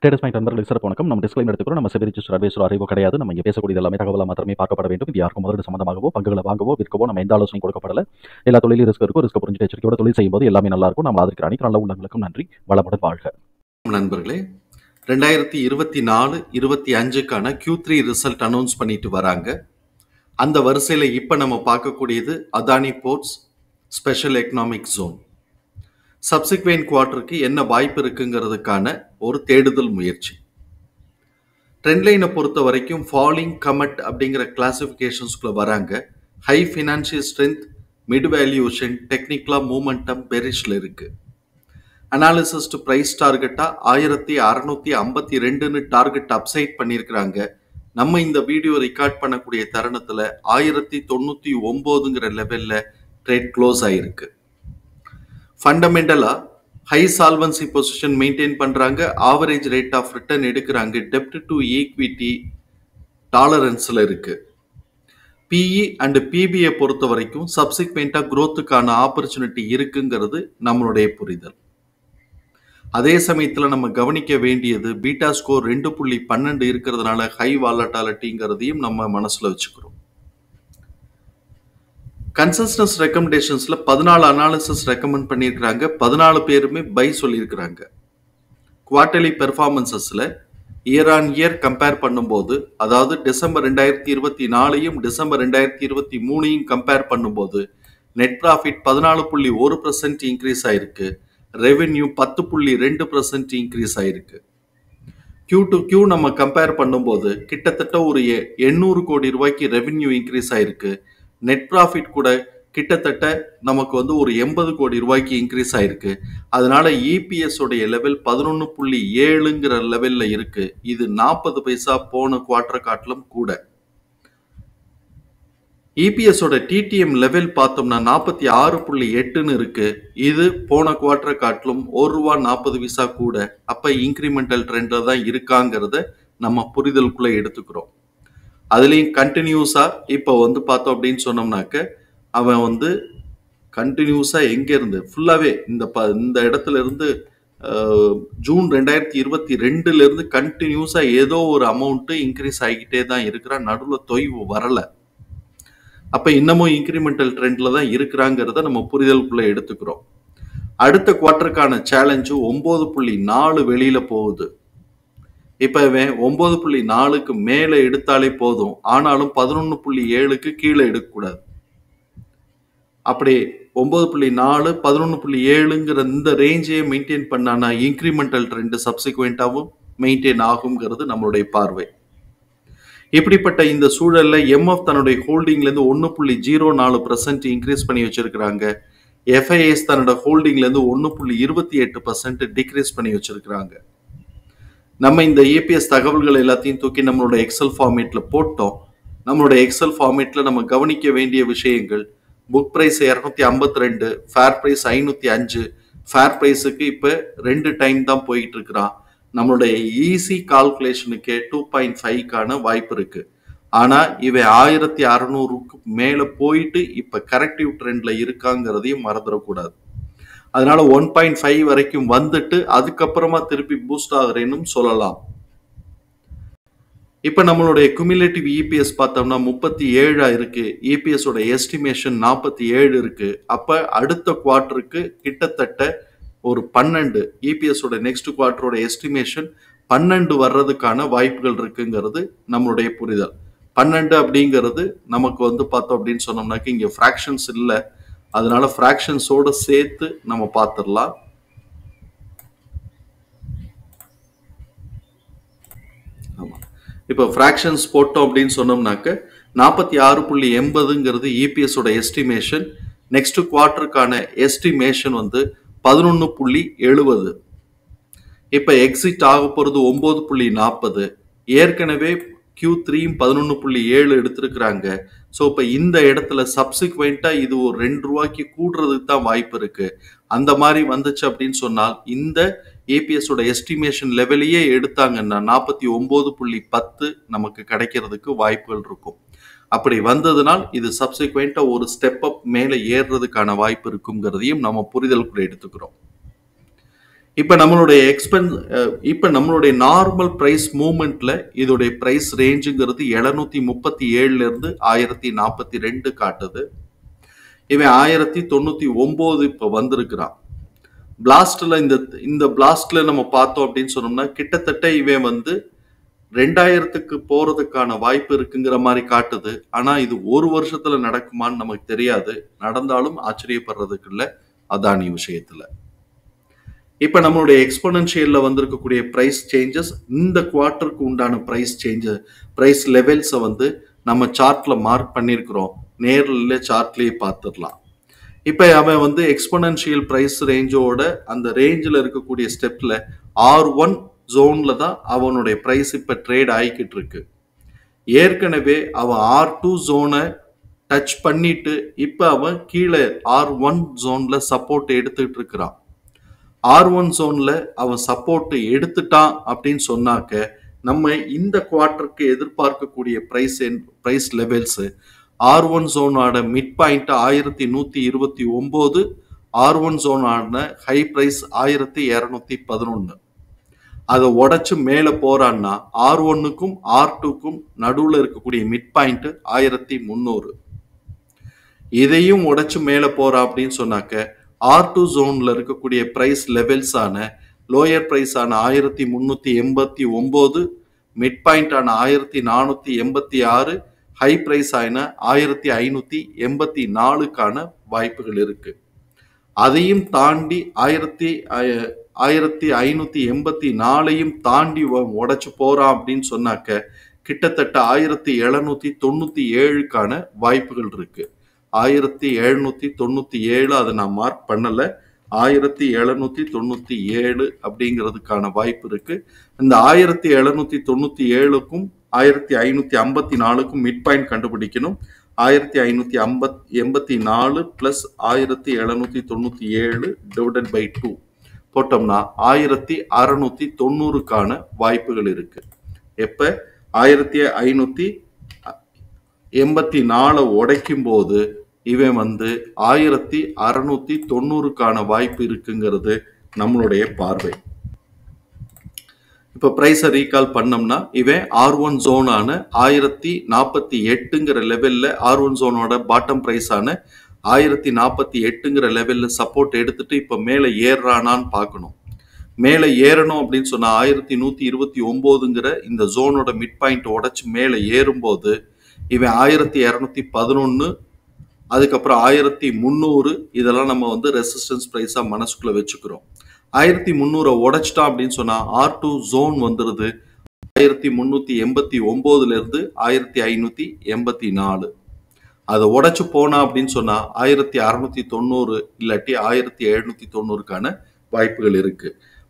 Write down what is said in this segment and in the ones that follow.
Traders mind நண்பர்களுக்கு சிறப்பு வணக்கம். நம்ம டிஸ்க்ளைமர் எடுத்துக்கிறோம். நம்ம செபி ரிஜிஸ்டர் அட்வைசர் அறிவோ கிடையாது. நம்ம இங்கே பேசக்கூடிய எல்லாமே தகவலாக மாத்திரமே பார்க்கப்பட வேண்டும். இது யாருக்கும் முதலீடு சம்பந்தமாகவோ பங்குகளை வாங்கவோ விற்கவோ நம்ம எந்த ஆலோசனையும் கொடுக்கப்படல. எல்லா தொழிலும் ரிஸ்க் இருக்கும். ரிஸ்க் புரிஞ்சு எச்சரிக்கையோட தொழில் செய்யும்போது எல்லாமே நல்லா இருக்கும். நம்ம அதற்கு அனைத்து நல்ல உள்ளங்களுக்கும் நன்றி. வளமுடன் வாழ்க. நண்பர்களே, 2024-25க்கான Q3 ரிசல்ட் அனௌன்ஸ் பண்ணிட்டு வராங்க. அந்த வரிசையில் இப்போ நம்ம பார்க்கக்கூடியது Adani ports special economic zone. Subsequent குவார்ட்டருக்கு என்ன வாய்ப்பு இருக்குங்கிறதுக்கான ஒரு தேடுதல் முயற்சி. ட்ரெண்ட் லைனை பொறுத்த வரைக்கும் ஃபாலிங் கமெட் அப்படிங்கிற கிளாசிஃபிகேஷன்ஸ்குள்ள வராங்க. High financial strength, mid valuation, டெக்னிக்கலா மூமெண்டம் பெரிஷ்ல இருக்கு. அனாலிசிஸ்ட் பிரைஸ் டார்கெட்டா 1652 டார்கெட் அப்சைட் பண்ணியிருக்கிறாங்க. நம்ம இந்த வீடியோ ரெக்கார்ட் பண்ணக்கூடிய தருணத்துல 1099ங்கிற லெவல்ல ட்ரேட் க்ளோஸ் ஆயிருக்கு. ஃபண்டமெண்டலா ஹை சால்வன்சி பொசிஷன் மெயின்டைன் பண்றாங்க. ஆவரேஜ் ரேட் ஆஃப் ரிட்டர்ன் எடுக்கிறாங்க. டெப்ட் டு ஈக்விட்டி டாலரன்ஸ்ல இருக்கு. பிஇ அண்ட் பிபிஐ பொறுத்த வரைக்கும் சப்சிக்வெண்டா growthக்கான ஆப்பர்ச்சுனிட்டி இருக்குங்கிறது நம்மளுடைய புரிதல். அதே சமயத்துல நம்ம கவனிக்க வேண்டியது பீட்டா ஸ்கோர் 2.12 இருக்கிறதுனால ஹை வாலட்டாலிட்டிங்கிறதையும் நம்ம மனசுல வச்சுக்கிறோம். கன்சஸ்டன்ஸ் ரெக்கமெண்டேஷன்ஸ்ல 14 அனாலிசிஸ் ரெக்கமெண்ட் பண்ணியிருக்கிறாங்க. 14 பேருமே பை சொல்லியிருக்கிறாங்க. குவார்டர்லி பெர்ஃபார்மன்சஸ்ல இயர் ஆன் இயர் கம்பேர் பண்ணும்போது, அதாவது டிசம்பர் 2024 டிசம்பர் 2023 கம்பேர் பண்ணும்போது நெட் ப்ராஃபிட் 14.1% இன்க்ரீஸ் ஆயிருக்கு. ரெவென்யூ 10.2% இன்க்ரீஸ் ஆயிருக்கு. Q to Q நம்ம கம்பேர் பண்ணும்போது கிட்டத்தட்ட ஒரு 800 கோடி ரூபாய்க்கு ரெவென்யூ இன்க்ரீஸ் ஆயிருக்கு. நெட் ப்ராஃபிட் கூட கிட்டத்தட்ட நமக்கு ஒரு 80 கோடி ரூபாய்க்கு இன்க்ரீஸ் ஆயிருக்கு. அதனால இபிஎஸ் உடைய லெவல் 11.7ங்கிற லெவல்ல இருக்கு. இது 40 பைசா போன குவார்டர் காட்டிலும் கூட. இபிஎஸ் ஓட டிடிஎம் லெவல் பார்த்தோம்னா 46.8ன்னு இருக்கு. இது போன குவார்டர் காட்டிலும் ₹1.40 கூட. அப்ப இன்க்ரிமெண்டல் ட்ரெண்ட்ல தான் இருக்காங்கிறத நம்ம புரிதலுக்குள்ள எடுத்துக்கிறோம். அதுலயும் கண்டினியூஸா இப்ப பார்த்தோம் அப்படின்னு சொன்னோம்னாக்க அவன் கண்டினியூஸா எங்க இருந்து ஃபுல்லாவே இந்த இடத்துல இருந்து ஜூன் 2022ல இருந்து கண்டினியூஸா ஏதோ ஒரு அமௌண்ட் இன்க்ரீஸ் ஆகிக்கிட்டே தான் இருக்கிறான். நடுவுல தொய்வு வரல. அப்ப இன்னமும் இன்க்ரிமெண்டல் ட்ரெண்ட்ல தான் இருக்கிறாங்கிறத நம்ம புரிதலுக்குள்ள எடுத்துக்கிறோம். அடுத்த குவார்டருக்கான சேலஞ்சு 9.4 வெளியில போகுது. இப்ப 9.4க்கு மேல எடுத்தாலே போதும். ஆனாலும் 11.7க்கு கீழே எடுக்கக்கூடாது. அப்படி 9.4 11.7ங்கிற இந்த ரேஞ்சையே மெயின்டைன் பண்ணானா இன்க்ரிமெண்டல் ட்ரெண்ட் சப்சிக்வெண்டாவும் மெயின்டைன் ஆகுங்கிறது நம்மளுடைய பார்வை. இப்படிப்பட்ட இந்த சூழல்ல எம்எஃப் தன்னுடைய ஹோல்டிங்ல இருந்து 1.04% இன்க்ரீஸ் பண்ணி வச்சிருக்கிறாங்க. எஃப்ஐஎஸ் தன்னோட ஹோல்டிங்ல இருந்து 1.28% டிக்ரீஸ் பண்ணி வச்சிருக்கிறாங்க. நம்ம இந்த ஏபிஎஸ் தகவல்கள் எல்லாத்தையும் தூக்கி நம்மளோட எக்ஸல் ஃபார்மேட்ல போட்டோம். நம்மளோட எக்ஸல் ஃபார்மேட்ல நம்ம கவனிக்க வேண்டிய விஷயங்கள், book price 252, fair price 505. Fair பிரைஸுக்கு இப்ப 2 டைம் தான் போயிட்டு இருக்கிறான். நம்மளுடைய ஈஸி கால்குலேஷனுக்கு 2.5க்கான வாய்ப்பு இருக்கு. ஆனா இவன் 1600க்கு மேல போயிட்டு இப்ப கரெக்டிவ் ட்ரெண்ட்ல இருக்காங்கிறதையும் மறந்துடக்கூடாது. அதனால 1.5 வரைக்கும் வந்துட்டு அதுக்கப்புறமா திருப்பி பூஸ்ட் ஆகுறேன்னு சொல்லலாம். இப்ப நம்மளுடைய குமுலேட்டிவ் இபிஎஸ் பார்த்தோம்னா 37 இருக்கு. இபிஎஸ் ஓட எஸ்டிமேஷன் 47 இருக்கு. அப்ப அடுத்த குவார்டருக்கு கிட்டத்தட்ட ஒரு 12 இபிஎஸ் ஓட நெக்ஸ்ட் குவார்டரோட எஸ்டிமேஷன் 12 வர்றதுக்கான வாய்ப்புகள் இருக்குங்கிறது நம்மளுடைய புரிதல். 12 அப்படிங்கிறது நமக்கு பார்த்தோம் அப்படின்னு சொன்னோம்னாக்க இங்க ஃபிராக்ஷன்ஸ் இல்லை. அதனால ஃபிராக்ஷன்ஸோட சேர்த்து நம்ம பார்த்துடலாம். ஆமா, இப்போ ஃபிராக்ஷன்ஸ் போட்டோம் அப்படின்னு சொன்னோம்னாக்க 46.80ங்கிறது இபிஎஸ் ஓட எஸ்டிமேஷன். நெக்ஸ்ட் குவார்டருக்கான எஸ்டிமேஷன் 11.70. இப்ப எக்ஸிட் ஆக போறது 9.40. ஏற்கனவே Q3 11.7 எடுத்திருக்கிறாங்க. ஸோ இப்போ இந்த இடத்துல சப்சிக்வெண்டா இது ஒரு ₹2 கூடுறதுக்கு தான் வாய்ப்பு இருக்கு. அந்த மாதிரி வந்துச்சு அப்படின்னு சொன்னால் இந்த ஏபிஎஸ் ஓட எஸ்டிமேஷன் லெவலையே எடுத்தாங்கன்னா 49.10 நமக்கு கிடைக்கிறதுக்கு வாய்ப்புகள் இருக்கும். அப்படி வந்ததுனால் இது சப்சிக்வெண்டா ஒரு ஸ்டெப் அப் மேலே ஏறுறதுக்கான வாய்ப்பு இருக்குங்கிறதையும் நம்ம புரிதலுக்குள்ள எடுத்துக்கிறோம். இப்ப நம்மளுடைய நார்மல் பிரைஸ் மூவ்மெண்ட்ல இதோடைய பிரைஸ் ரேஞ்சுங்கிறது 737ல இருந்து 1042 காட்டுது. இவன் 1099 இப்ப வந்திருக்கிறான். இந்த பிளாஸ்ட்ல நம்ம பார்த்தோம் அப்படின்னு சொன்னோம்னா கிட்டத்தட்ட இவன் 2000க்கு போறதுக்கான வாய்ப்பு இருக்குங்கிற மாதிரி காட்டுது. ஆனா இது ஒரு வருஷத்துல நடக்குமான்னு நமக்கு தெரியாது. நடந்தாலும் ஆச்சரியப்படுறதுக்கு இல்ல அதானி விஷயத்துல. இப்ப நம்மளுடைய எக்ஸ்போனன்ஷியல்ல வந்திருக்கக்கூடிய பிரைஸ் சேஞ்சஸ் இந்த குவார்ட்டருக்கு உண்டான பிரைஸ் லெவல்ஸை நம்ம சார்ட்ல மார்க் பண்ணியிருக்கிறோம். நேர்ல சார்ட்லயே பார்த்துடலாம். இப்ப அவன் எக்ஸ்போனன்ஷியல் பிரைஸ் ரேஞ்சோட அந்த ரேஞ்சில் இருக்கக்கூடிய ஸ்டெப்ல R1 ஜோன்ல தான் அவனுடைய பிரைஸ் இப்ப ட்ரேட் ஆகிக்கிட்டு இருக்கு. ஏற்கனவே அவன் R2 ஜோனை டச் பண்ணிட்டு இப்ப அவன் கீழே R1 ஜோன்ல சப்போர்ட் எடுத்துட்டு இருக்கிறான். R1 ஜோன்ல அவன் சப்போர்ட் எடுத்துட்டான் அப்படின்னு சொன்னாக்க நம்ம இந்த குவார்ட்டருக்கு எதிர்பார்க்கக்கூடிய பிரைஸ் லெவல்ஸ் R1 ஜோனோட மிட் பாயிண்ட் 1129, R1 ஜோனோட ஹை பிரைஸ் 1211. அதை உடைச்சு மேல போறான்னா R1க்கும் R2க்கும் நடுவுல இருக்கக்கூடிய மிட் பாயிண்ட் 1300. இதையும் உடைச்சு மேல போறா அப்படின்னு சொன்னாக்க R2 ஜோன்ல இருக்கக்கூடிய பிரைஸ் லெவல்ஸ் ஆன லோயர் பிரைஸ் ஆன 1389, மிட் பாயிண்ட் ஆன 1486, ஹை பிரைஸ் ஆன 1584க்கான வாய்ப்புகள் இருக்கு. அதையும் தாண்டி 1584ஐயும் தாண்டி உடைச்சு போறான் அப்படின்னு சொன்னாக்க கிட்டத்தட்ட 1797க்கான வாய்ப்புகள் இருக்கு. 1797 அதை நான் மார்க் பண்ணல. 1797 அப்படிங்கிறதுக்கான வாய்ப்பு இருக்கு. இந்த 1797க்கும் 1554க்கும் மிட் பாயிண்ட் கண்டுபிடிக்கணும். 1584 பிளஸ் 1797 டிவைடட் பை 2 போட்டோம்னா 1690க்கான வாய்ப்புகள் இருக்கு. எப்ப 1584 உடைக்கும் போது இவன் 1690க்கான வாய்ப்பு இருக்குங்கிறது நம்மளுடைய பார்வை. இப்ப பிரைஸை ரீகால் பண்ணோம்னா இவன் R1 ஜோனான 1048ங்கிற லெவல்ல R1 ஜோனோட பாட்டம் பிரைஸ் ஆன 1048ங்கிற லெவல்ல சப்போர்ட் எடுத்துட்டு இப்ப மேல ஏறானான்னு பார்க்கணும். மேல ஏறணும் அப்படின்னு சொன்னா 1129ங்கிற இந்த ஜோனோட மிட் பாயிண்ட் உடைச்சு மேல ஏறும்போது இவன் 1211, அதுக்கப்புறம் 1300 இதெல்லாம் நம்ம ரெசிஸ்டன்ஸ் பிரைஸா மனசுக்குள்ள வச்சுக்கிறோம். 1300 உடைச்சிட்டான் அப்படின்னு சொன்னா R2 ஜோன் வந்துருது 1389ல இருந்து 1584. அதை உடைச்சு போனா அப்படின்னு சொன்னா 1690 இல்லாட்டி 1790க்கான வாய்ப்புகள் இருக்கு.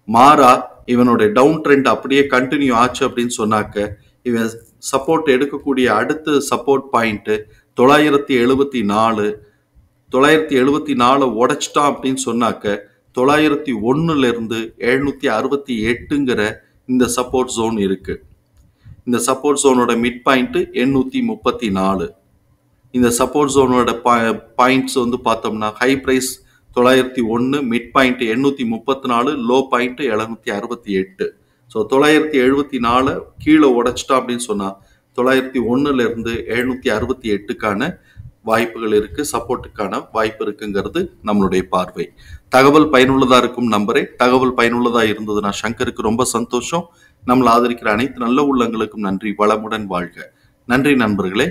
மாறா இவனுடைய டவுன் ட்ரெண்ட் அப்படியே கண்டினியூ ஆச்சு அப்படின்னு சொன்னாக்க இவன் சப்போர்ட் எடுக்கக்கூடிய அடுத்த சப்போர்ட் பாயிண்ட் 974 உடைச்சிட்டான் அப்படின்னு சொன்னாக்க 901ல இருந்து 768ங்கிற இந்த சப்போர்ட் ஜோன் இருக்கு. இந்த சப்போர்ட் ஜோனோட மிட் பாயிண்ட் 834. இந்த சப்போர்ட் ஜோனோட பாயிண்ட்ஸ் பார்த்தோம்னா high price 901, mid point 834, low point 768. So 974 கீழே உடைச்சிட்டா அப்படின்னு சொன்னா 901ல இருந்து 768க்கான வாய்ப்புகள் இருக்கு, சப்போர்ட்டுக்கான வாய்ப்பு இருக்குங்கிறது நம்மளுடைய பார்வை. தகவல் பயனுள்ளதா இருக்கும் நம்புறேன். தகவல் பயனுள்ளதா இருந்ததுன்னா சங்கருக்கு ரொம்ப சந்தோஷம். நம்மளை ஆதரிக்கிற அனைத்து நல்ல உள்ளங்களுக்கும் நன்றி. வளமுடன் வாழ்க. நன்றி நண்பர்களே.